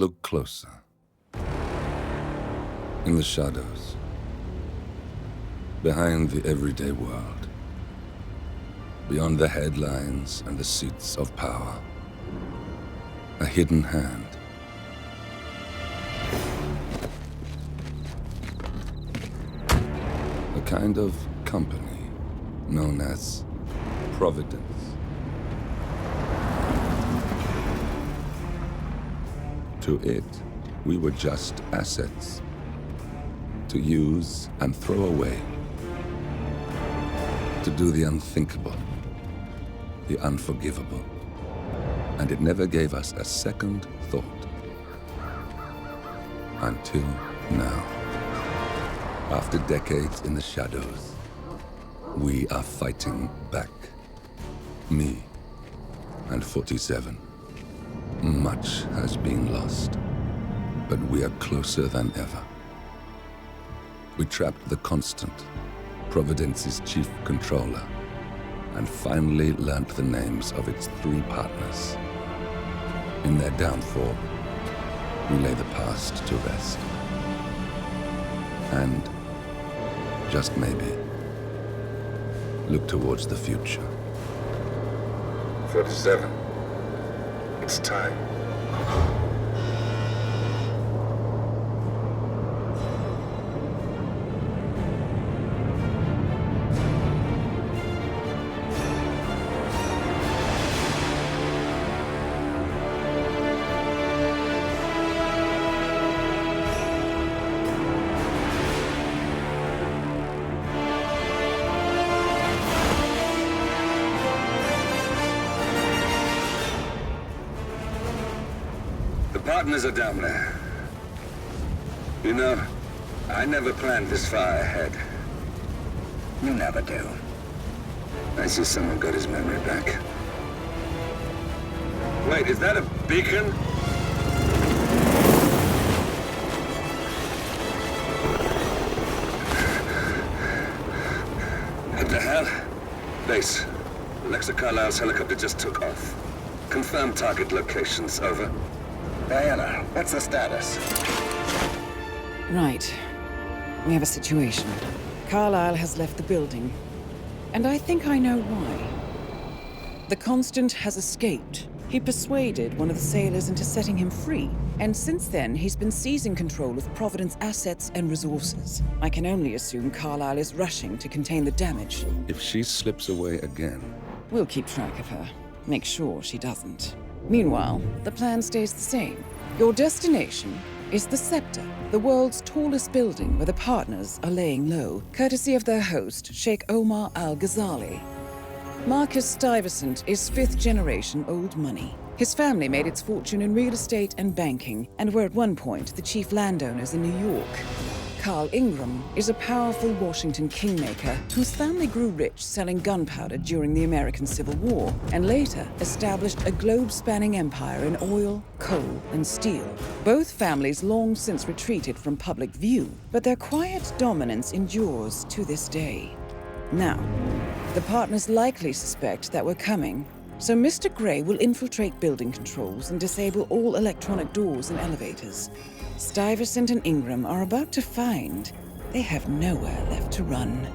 Look closer. In the shadows. Behind the everyday world. Beyond the headlines and the seats of power. A hidden hand. A kind of company known as Providence. To it, we were just assets. To use and throw away. To do the unthinkable. The unforgivable. And it never gave us a second thought. Until now. After decades in the shadows, we are fighting back. Me and 47. Much has been lost, but we are closer than ever. We trapped the Constant, Providence's chief controller, and finally learnt the names of its 3 partners. In their downfall, we lay the past to rest. And, just maybe, look towards the future. 47. It's time. Partners are down there. You know, I never planned this far ahead. You never do. I see someone got his memory back. Wait, is that a beacon? What the hell? Base. Alexa Carlisle's helicopter just took off. Confirm target locations, over. Diana, what's the status? Right. We have a situation. Carlisle has left the building. And I think I know why. The Constant has escaped. He persuaded one of the sailors into setting him free. And since then, he's been seizing control of Providence assets and resources. I can only assume Carlisle is rushing to contain the damage. If she slips away again... We'll keep track of her. Make sure she doesn't. Meanwhile, the plan stays the same. Your destination is the Scepter, the world's tallest building where the partners are laying low, courtesy of their host, Sheikh Omar Al-Ghazali. Marcus Stuyvesant is 5th-generation old money. His family made its fortune in real estate and banking, and were at one point the chief landowners in New York. Carl Ingram is a powerful Washington kingmaker whose family grew rich selling gunpowder during the American Civil War, and later established a globe-spanning empire in oil, coal, and steel. Both families long since retreated from public view, but their quiet dominance endures to this day. Now, the partners likely suspect that we're coming, so Mr. Grey will infiltrate building controls and disable all electronic doors and elevators. Stuyvesant and Ingram are about to find they have nowhere left to run.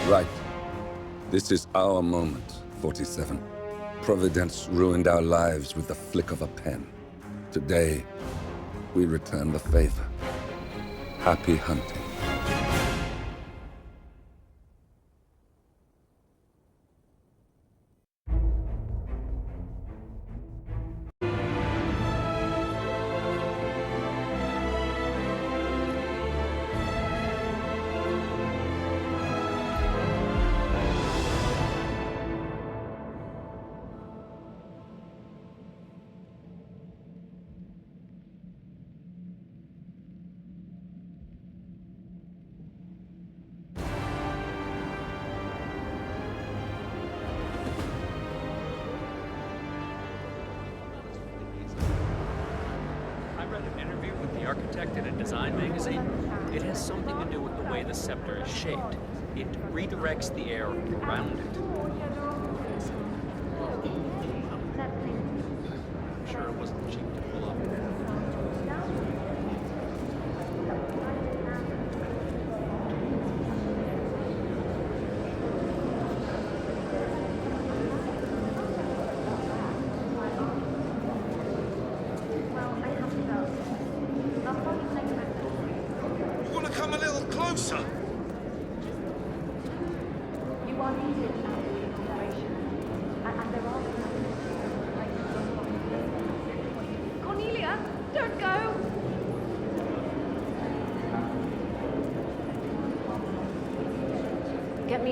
Right. This is our moment, 47. Providence ruined our lives with the flick of a pen. Today, we return the favor. Happy hunting. The architect in a design magazine, it has something to do with the way the scepter is shaped. It redirects the air around it. Sure.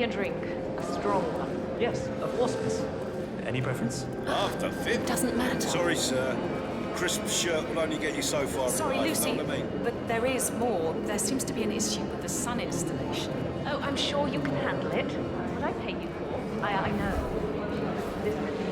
me a drink. A strong one. Yes, of course, miss. Any preference? After fit. Doesn't matter. Sorry, sir. Crisp shirt will only get you so far. Sorry, in life, Lucy, know what I mean? but there is more. There seems to be an issue with the sun installation. Oh, I'm sure you can handle it. That's what I pay you for. I know. This could be...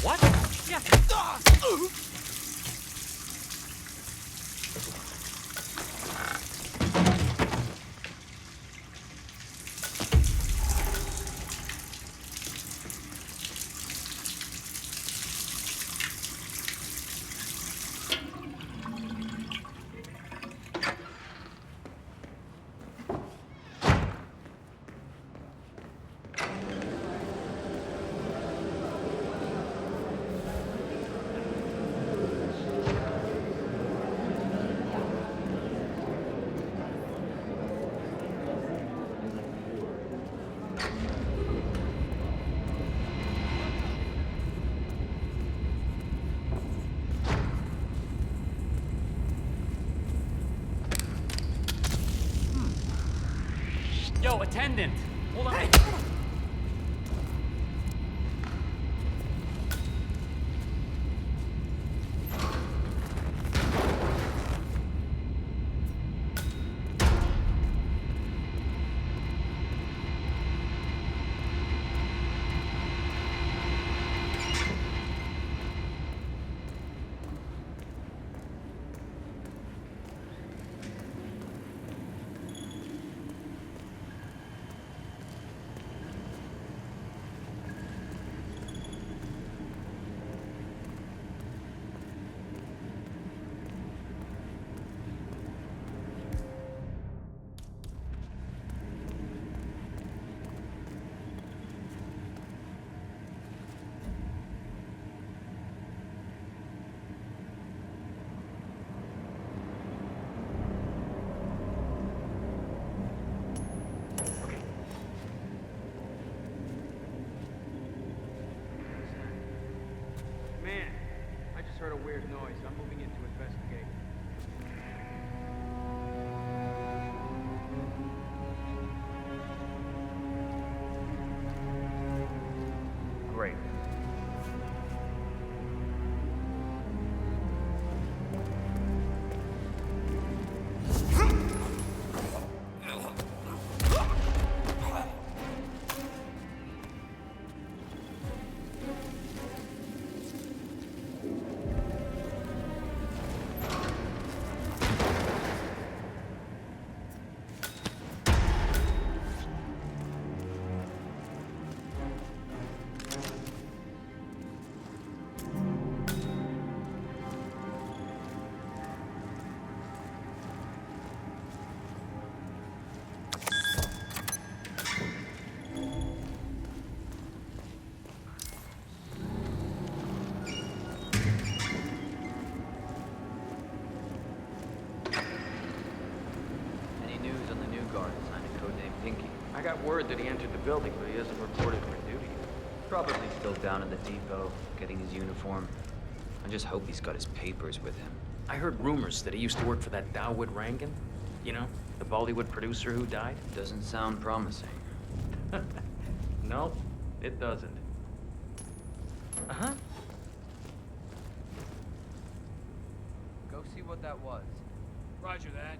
What? Yeah. Yo, attendant! Hold on. Man, I just heard a weird noise. I'm moving in to investigate. Great. Any news on the new guard assigned to codename Pinky? I got word that he entered the building, but he hasn't reported for duty. Probably still down in the depot, getting his uniform. I just hope he's got his papers with him. I heard rumors that he used to work for that Dawood Rangan. You know, the Bollywood producer who died. Doesn't sound promising. No, it doesn't. Uh-huh. what that was. Roger that.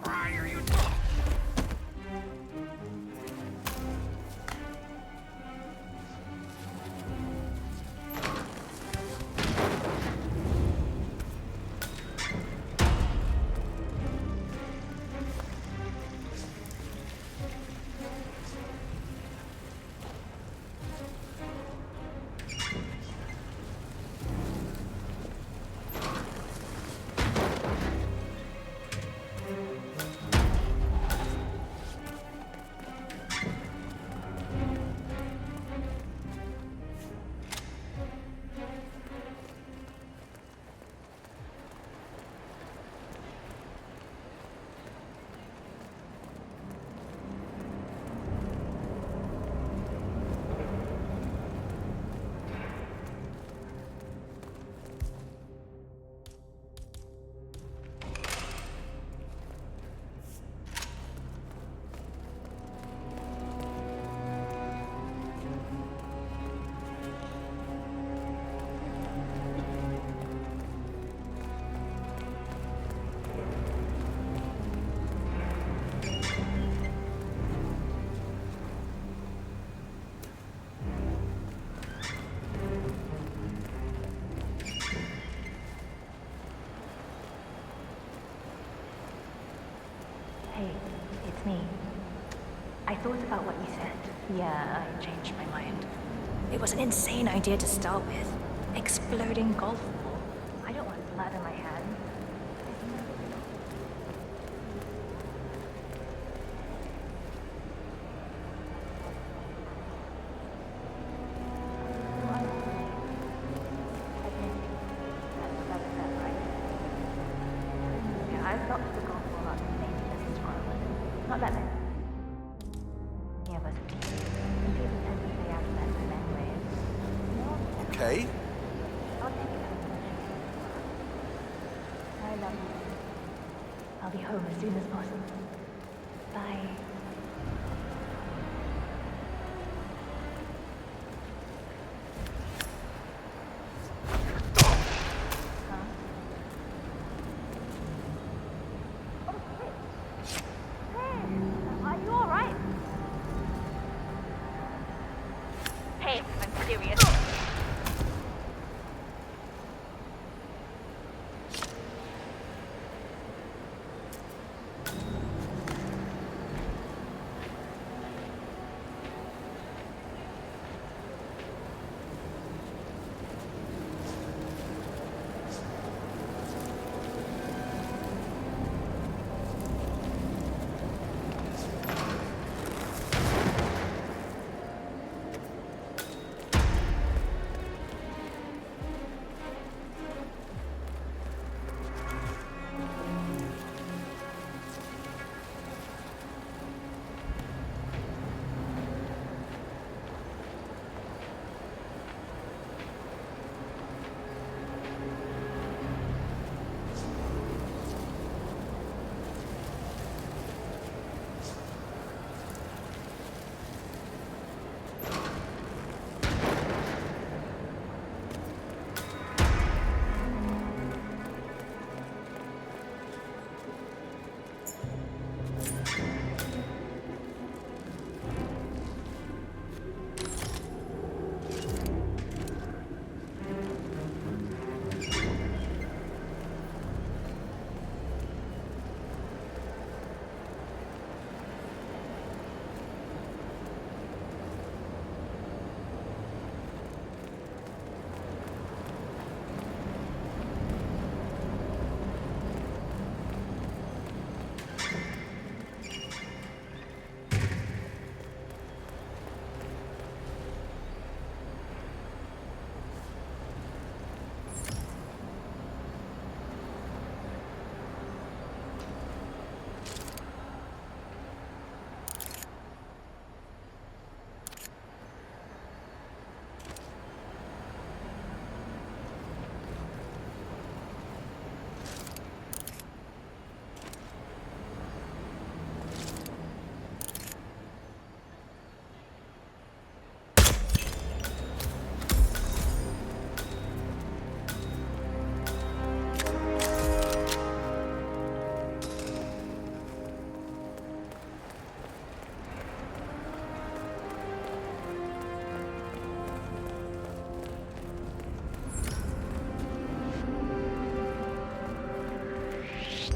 Why are you... Hey, it's me. I thought about what you said. Yeah, I changed my mind. It was an insane idea to start with. Exploding golf ball. I don't want blood on my hands. I've got the golf ball up and maybe just squirrel. Not that bad. Any of us would be. People tend to stay out of that anyway. Okay. I'll take it. I'll be home as soon as possible. Bye. Are you alright? Hey, I'm serious.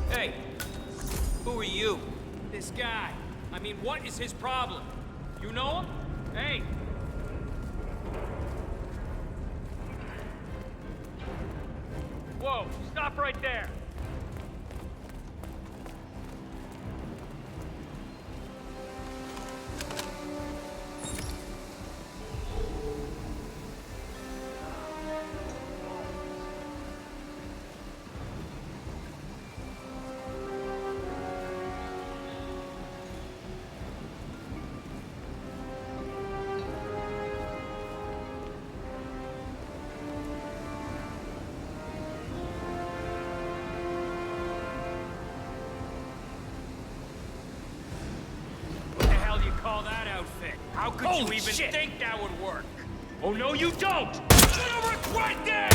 Hey, who are you? This guy. I mean, what is his problem? You know him? Hey! Whoa, stop right there! Call that outfit? How could you even think that would work? Oh no, you don't! It's gonna work right there!